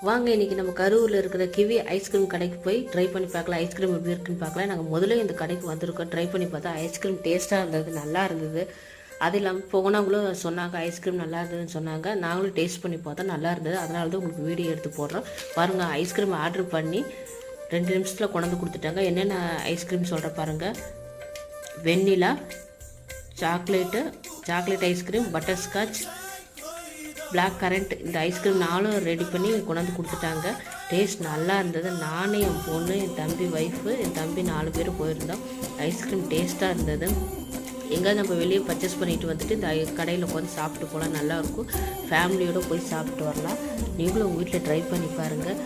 வாங்க இன்றைக்கி நம்ம கரூரில் இருக்கிற கிவி ஐஸ்கிரீம் கடைக்கு போய் ட்ரை பண்ணி பார்க்கலாம். ஐஸ்கிரீம் எப்படி இருக்குன்னு பார்க்கலாம். நாங்கள் முதல்ல இந்த கடைக்கு வந்திருக்கோம். ட்ரை பண்ணி பார்த்தா ஐஸ்கிரீம் டேஸ்ட்டாக இருந்தது, நல்லா இருந்தது. அது இல்லாமல் போனவங்களும் சொன்னாங்க ஐஸ்கிரீம் நல்லா இருந்ததுன்னு சொன்னாங்க. நாங்களும் டேஸ்ட் பண்ணி பார்த்தா நல்லா இருந்தது. அதனால தான் உங்களுக்கு வீடியோ எடுத்து போடுறோம். பாருங்கள், ஐஸ்கிரீம் ஆர்டர் பண்ணி 2 நிமிஷத்தில் கொண்டாந்து கொடுத்துட்டாங்க. என்னென்ன ஐஸ்கிரீம் சொல்கிற பாருங்கள். Vanilla, chocolate ice cream, butterscotch, black current, இந்த ஐஸ்கிரீம் 4 ரெடி பண்ணி கொண்டாந்து கொடுத்துட்டாங்க. டேஸ்ட் நல்லா இருந்தது. நானும் என் பொண்ணு, என் தம்பி ஒய்ஃபு, என் தம்பி 4 பேர் போயிருந்தோம். ஐஸ்கிரீம் டேஸ்ட்டாக இருந்தது. எங்கேயாவது நம்ம வெளியே பர்ச்சேஸ் பண்ணிட்டு வந்துட்டு இந்த கடையில் உட்காந்து சாப்பிட்டு போகலாம், நல்லாயிருக்கும். ஃபேமிலியோடு போய் சாப்பிட்டு வரலாம். நீங்களும் உங்கள் வீட்டில் ட்ரை பண்ணி பாருங்கள்.